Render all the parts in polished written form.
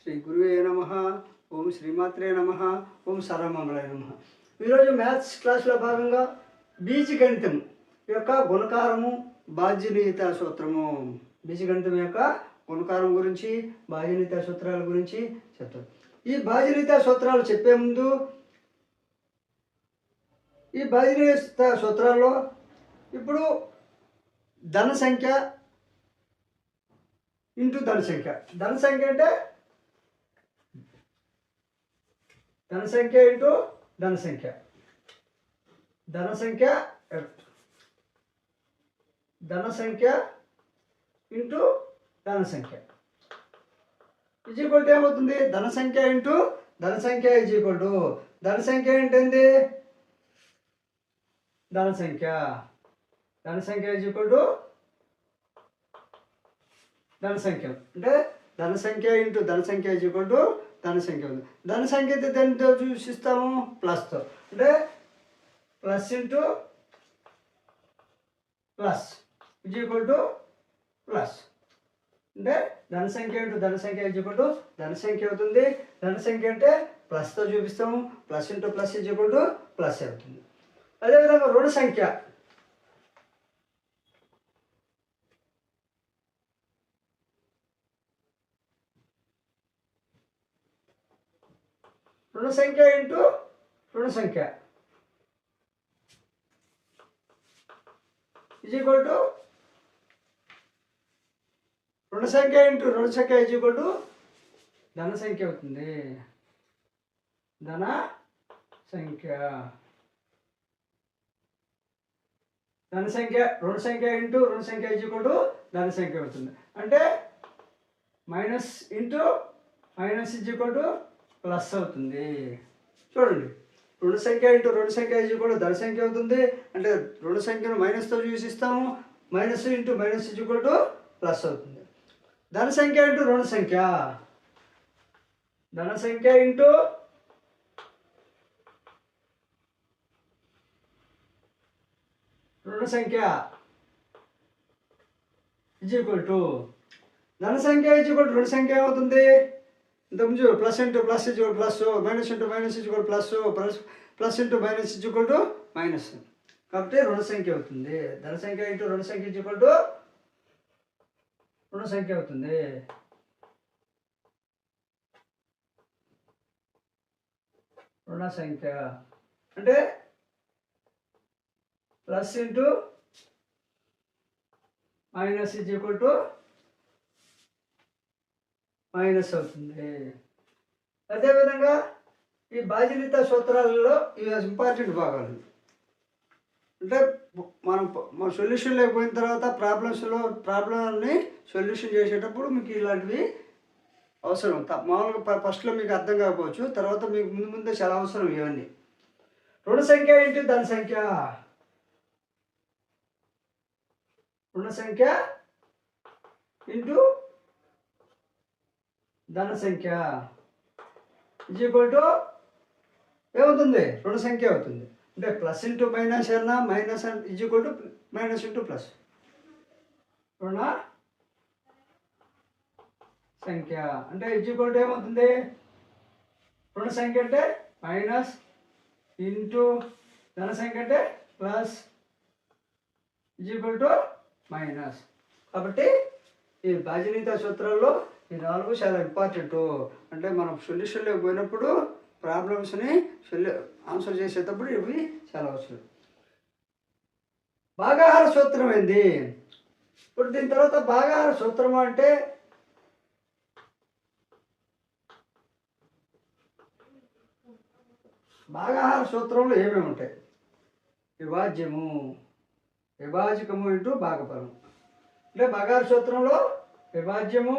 శ్రీ గురువే నమ. ఓం శ్రీమాత్రే నమ. ఓం సర్వమంగళాయ నమ. ఈరోజు మ్యాథ్స్ క్లాస్లో భాగంగా బీజగణితం యొక్క గుణకారము బాధ్యనీయత సూత్రము, బీజగణితం యొక్క గుణకారం గురించి బాధ్యనీయత సూత్రాల గురించి చెప్తాం. ఈ బాధ్యనీయత సూత్రాలు చెప్పే ముందు ఈ బాధ్యనీయత సూత్రాల్లో ఇప్పుడు ధన సంఖ్య ఇంటూ ధన సంఖ్య, ధన సంఖ్య అంటే ధన సంఖ్య ఇంటూ ధన సంఖ్య, ధన సంఖ్య ధన సంఖ్య ఇంటూ ధన సంఖ్య ఈజ్ ఈక్వల్ టు ఏమవుతుంది? ధన సంఖ్య ఇంటూ ధన సంఖ్య ఈజ్ ఈక్వల్ టు ధన సంఖ్య ఏంటండి? ధన సంఖ్య, ధన సంఖ్య ఈజ్ ఈక్వల్ టు ధన సంఖ్య అంటే ధన సంఖ్య ఇంటూ ధన సంఖ్య ఈజ్ ఈక్వల్ టు ధన సంఖ్య ఉంది. ధన సంఖ్య దానితో చూసిస్తాము ప్లస్తో, అంటే plus into plus is equal to plus, అంటే ధన సంఖ్య ఇంటూ ధన సంఖ్య ఈజ్ ఈక్వల్ టు ధన సంఖ్య అవుతుంది. ధన సంఖ్య అంటే ప్లస్తో చూపిస్తాము, plus into plus is equal to plus అవుతుంది. అదేవిధంగా రుణ సంఖ్య, రుణ సంఖ్య ఇంటూ రుణ సంఖ్య ఈజ్ ఈక్వల్ టు రుణ సంఖ్య ఇంటూ రుణ సంఖ్య ఈజ్ ఈక్వల్ టు ధన సంఖ్య అవుతుంది. ధన సంఖ్య, ధన సంఖ్య రుణ సంఖ్య ఇంటూ రుణ సంఖ్య ఈజ్ ఈక్వల్ టు ధన సంఖ్య అవుతుంది. అంటే minus into minus is equal to plus అవుతుంది. చూడండి, రుణ సంఖ్య ఇంటూ రుణ సంఖ్య ఈజ్ ఈక్వల్ టు ధన సంఖ్య అవుతుంది. అంటే రుణ సంఖ్యను మైనస్తో చూసిస్తాము, minus into minus is equal to plus అవుతుంది. ధన సంఖ్య ఇంటూ రుణ సంఖ్య, ధన సంఖ్య ఇంటూ రుణ సంఖ్య ఈజ్ ఈక్వల్ టు ధన సంఖ్య ఈజ్ ఈక్వల్ టు రుణ సంఖ్య ఏమవుతుంది? ఇంతకుముందు plus into plus is equal plus, minus into minus is equal plus, plus into minus is equal to minus, కాబట్టి రుణ సంఖ్య అవుతుంది. ధన సంఖ్య ఇంటూ రుణ సంఖ్య ఈజ్ ఈక్వల్ టు రుణ సంఖ్య అవుతుంది. రుణ సంఖ్య అంటే plus into minus is equal to minus అవుతుంది. అదేవిధంగా ఈ బాధ్యత సూత్రాలలో ఇవి ఇంపార్టెంట్ భాగాలు. అంటే మన సొల్యూషన్ లేకపోయిన తర్వాత ప్రాబ్లంని సొల్యూషన్ చేసేటప్పుడు మీకు ఇలాంటివి అవసరం. మామూలుగా ఫస్ట్లో మీకు అర్థం కాకపోవచ్చు, తర్వాత మీకు ముందు ముందే చాలా అవసరం ఇవన్నీ. రుణ సంఖ్య ఇంటూ ధన సంఖ్య, రుణ సంఖ్య ఇంటూ ధన సంఖ్య ఈజ్ ఈక్వల్ టు ఏమవుతుంది? రుణ సంఖ్య అవుతుంది. అంటే ప్లస్ ఇంటూ మైనస్ అన్నా, minus is equal to minus into plus, రుణ సంఖ్య అంటే ఈజ్ ఈక్వల్ టు ఏమవుతుంది? రుణ సంఖ్య అంటే మైనస్ ఇంటూ ధన సంఖ్య అంటే plus is equal to minus. కాబట్టి ఈ బాధ్యనీయత సూత్రాల్లో ఈ 4 చాలా ఇంపార్టెంట్. అంటే మనం సొల్యూషన్లోకి పోయినప్పుడు ప్రాబ్లమ్స్ని ఆన్సర్ చేసేటప్పుడు ఇవి చాలా అవసరం. భాగాహార సూత్రం ఏంది? ఇప్పుడు దీని తర్వాత భాగాహార సూత్రం అంటే భాగాహార సూత్రంలో ఏమేమి ఉంటాయి? విభాజ్యము, విభాజకము ఇంటూ భాగఫలం. అంటే భాగాహార సూత్రంలో విభాజ్యము,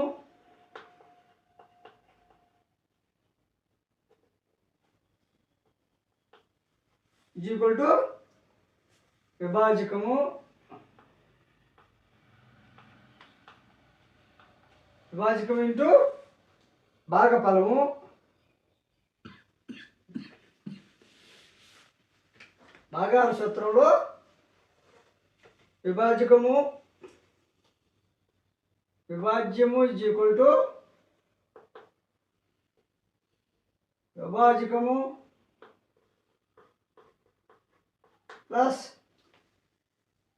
ఈజ్ ఈక్వల్ టు విభాజకము, విభాజకం ఇంటూ భాగఫలము, భాగాహార సూత్రంలో విభాజకము, విభాజ్యము ఈజ్ ఈక్వల్ టు విభాజకము ప్లస్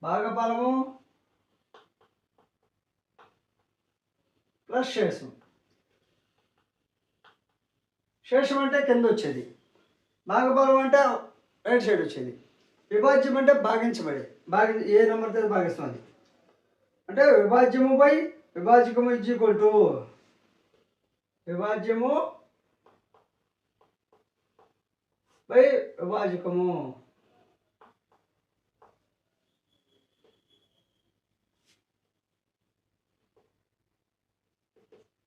భాగఫలము ప్లస్ శేషం. శేషం అంటే కింద వచ్చేది, భాగఫలం అంటే రైట్ సైడ్ వచ్చేది, విభాజ్యం అంటే భాగించబడి ఏ నెంబర్తో భాగిస్తుంది అంటే విభాజ్యము బై విభాజకము ఈజ్ ఈక్వల్ టు విభాజ్యము బై విభాజకము.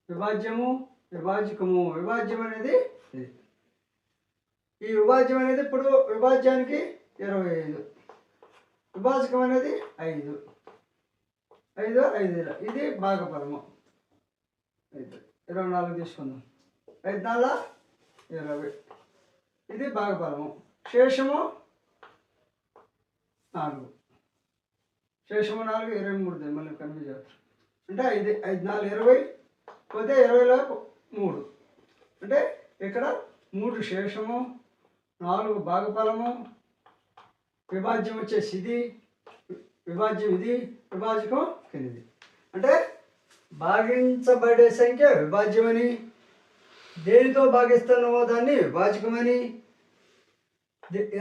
విభాజ్యము విభాజకము. విభాజ్యం అనేది ఈ విభాజ్యం అనేది ఇప్పుడు విభాజ్యానికి 25, విభాజకం అనేది 5 5 5 ఇది భాగఫలము 5 24 తీసుకుందాం. 5 4 20 ఇది భాగఫలము. శేషము 4, శేషము 4 23 మళ్ళీ కన్ఫ్యూజ్ అవుతారు. అంటే 5 5 4 20 పోతే 20లో 3 అంటే ఇక్కడ 3 శేషము 4 భాగఫలము, విభాజ్యం వచ్చేసి ఇది, విభాజ్యం ఇది, విభాజకం కింది. అంటే భాగించబడే సంఖ్య విభాజ్యమని, దేనితో భాగిస్తున్నామో దాన్ని విభాజకమని,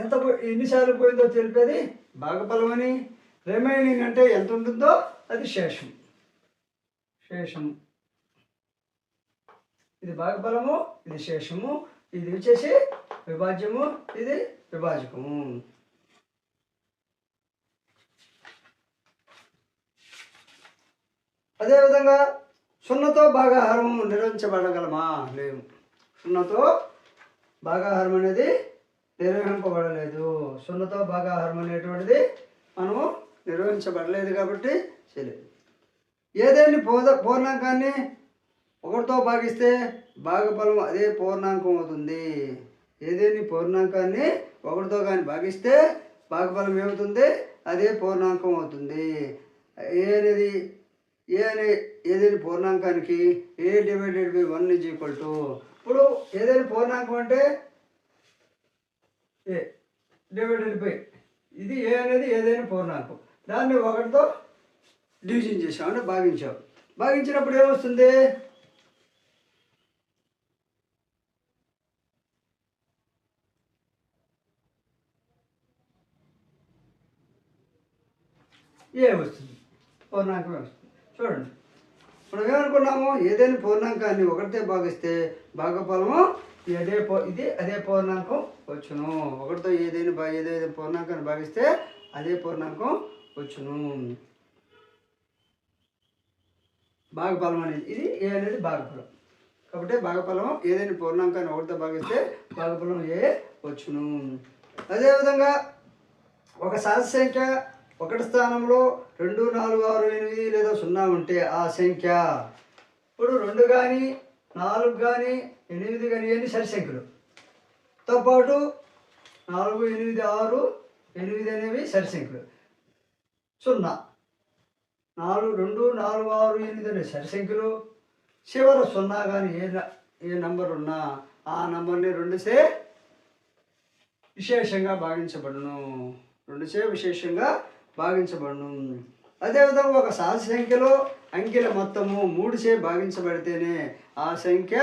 ఎంత ఎన్నిసార్లు పోయిందో తెలిపేది భాగఫలమని, రిమైనింగ్ అంటే ఎంత ఉంటుందో అది శేషం. శేషము ఇది భాగఫలము, ఇది శేషము, ఇది వచ్చేసి విభాజ్యము, ఇది విభాజకము. అదేవిధంగా 0తో భాగాహారము నిర్వహించబడగలమా? లేవు. 0తో భాగాహారం అనేది నిర్వహింపబడలేదు. 0తో భాగాహారం అనేటువంటిది మనము నిర్వహించబడలేదు కాబట్టి చేయలేదు. ఏదైనా పూర్ణాంకాన్ని 1తో భాగిస్తే భాగఫలం అదే పూర్ణాంకం అవుతుంది. ఏదైనా పూర్ణాంకాన్ని 1తో కానీ భాగిస్తే భాగఫలం ఏమవుతుంది? అదే పూర్ణాంకం అవుతుంది. ఏదైనా పూర్ణాంకానికి a divided by 1 is equal to, ఇప్పుడు ఏదైనా పూర్ణాంకం అంటే a డివైడెడ్ బై, ఇది a అనేది ఏదైనా పూర్ణాంకం, దాన్ని 1తో డివిజన్ చేసాం అంటే భాగించాం. భాగించినప్పుడు ఏమొస్తుంది? ఏ వస్తుంది, పూర్ణాంకమే వస్తుంది. చూడండి, మనం ఏమనుకున్నాము? ఏదైనా పూర్ణాంకాన్ని 1తో భాగిస్తే భాగఫలము ఇది అదే పూర్ణాంకం వచ్చును. 1తో ఏదైనా పూర్ణాంకాన్ని భాగిస్తే అదే పూర్ణాంకం వచ్చును. భాగఫలం అనేది ఇది ఏ అనేది భాగఫలం కాబట్టి భాగఫలం ఏదైనా పూర్ణాంకాన్ని 1తో భాగిస్తే భాగఫలం ఏ వచ్చును. అదేవిధంగా ఒక సహజ సంఖ్య 1 స్థానంలో 2 4 6 8 లేదా 0 ఉంటే ఆ సంఖ్య, ఇప్పుడు 2 కానీ 4 కానీ 8 కానీ ఇవన్నీ సరి సంఖ్యలుతో పాటు 4 8 6 8 అనేవి సరి సంఖ్యలు. 0 4 2 4 6 8 అనేవి సరి సంఖ్యలు. చివర 0 కానీ ఏ నంబర్ ఉన్నా ఆ నంబర్ని 2చే విశేషంగా భాగించబడును. 2చే విశేషంగా భాగించబడును. అదేవిధంగా ఒక సహజ సంఖ్యలో అంకెల మొత్తము 3చే భాగించబడితేనే ఆ సంఖ్య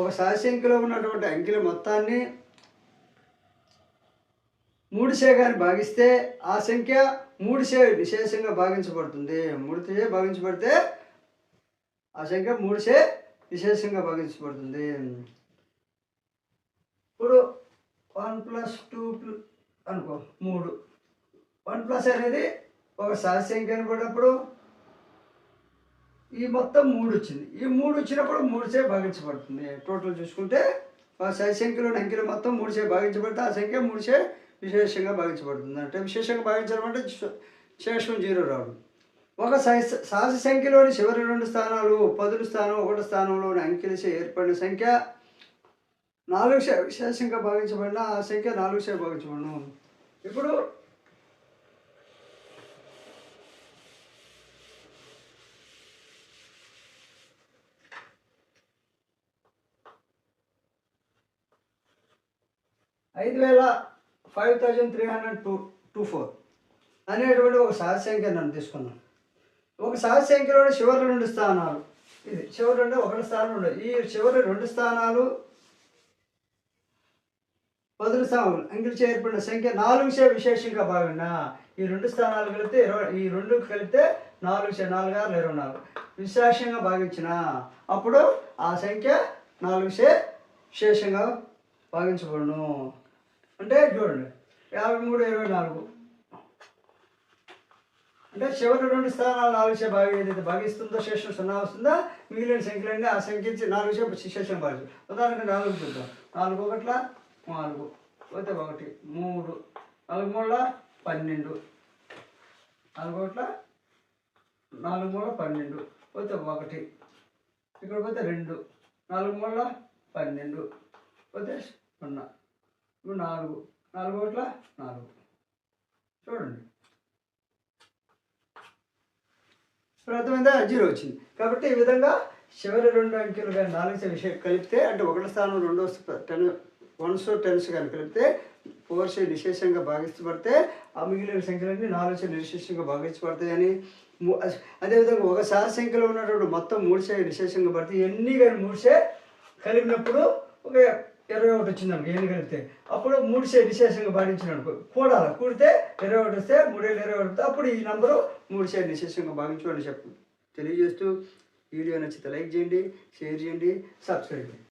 ఒక సహజ సంఖ్యలో ఉన్నటువంటి అంకెల మొత్తాన్ని 3చే కానీ భాగిస్తే ఆ సంఖ్య 3చే విశేషంగా భాగించబడుతుంది. 3చే భాగించబడితే ఆ సంఖ్య 3చే విశేషంగా భాగించబడుతుంది. ఇప్పుడు 1 + 2 అనుకో 3, 1+ అనేది ఒక సహజ సంఖ్య అనుకున్నప్పుడు ఈ మొత్తం 3 వచ్చింది. ఈ 3 వచ్చినప్పుడు 3చే భాగించబడుతుంది. టోటల్ చూసుకుంటే ఒక సహజ సంఖ్యలోని అంకెలు మొత్తం 3చే భాగించబడితే ఆ సంఖ్య 3చే విశేషంగా భాగించబడుతుంది. అంటే విశేషంగా భాగించడం అంటే శేషం 0 రావడం. ఒక సహజ సంఖ్యలోని చివరి 2 స్థానాలు 10 స్థానం 1 స్థానంలోని అంకెలచే ఏర్పడిన సంఖ్య 4చే విశేషంగా భాగించబడిన ఆ సంఖ్య 4చే భాగించబడను. ఇప్పుడు 5,324 అనేటువంటి ఒక సహజ సంఖ్య నన్ను తీసుకున్నాను. ఒక సహజ సంఖ్యలో చివరి 2 స్థానాలు, ఇది చివరి 2 1 స్థానం ఉండదు. ఈ చివరి 2 స్థానాలు బదులు స్థానాలు అంకెలు చేర్పడిన సంఖ్య 4చే విశేషంగా భాగంగా ఈ 2 స్థానాలు కలిపితే ఈ 2 కలిపితే 4 4 24 విశేషంగా భావించిన అప్పుడు ఆ సంఖ్య 4చే విశేషంగా భావించబడును. అంటే చూడండి 53 24 అంటే చివరి 2 స్థానాలు 4చే ఏదైతే భాగిస్తుందో శేషం 0 వస్తుందా, మిగిలిన సంఖ్యలన్నీ ఆ సంఖ్య 4చే శేషం భాగించు. ఉదాహరణకు 4 చూద్దాం. 4 1 4 పోతే 1 3 4 3 12 4 1 4 3 12 పోతే 1 ఇక్కడ పోతే 2 4 3 12 పోతే 0 4 4 1 4 చూడండి. ఇప్పుడు అర్థమైందా? 0 వచ్చింది. కాబట్టి ఈ విధంగా చివరి 2 అంకెలు కానీ 4చే విషయం కలిపితే అంటే 1 స్థానం 2 1s 10s కానీ కలిపితే 4చే నిశేషంగా భాగించబడితే ఆ మిగిలిన సంఖ్యలన్నీ 4చే నిశేషంగా భాగించబడతాయని. అదేవిధంగా ఒక సహజ సంఖ్యలో ఉన్నటువంటి మొత్తం 3చే నిశేషంగా పడితే ఎన్ని కానీ 3చే కలిపినప్పుడు ఒక 21 వచ్చింది అనుకో, ఎన్ని కలిపితే అప్పుడు 3చే నిశేషంగా భావించిననుకో కూడితే 21 వస్తే 3 21 అప్పుడు ఈ నంబరు 3చే నిశేషంగా భావించు అని తెలియజేస్తూ వీడియో నచ్చితే లైక్ చేయండి, షేర్ చేయండి, సబ్స్క్రైబ్ చేయండి.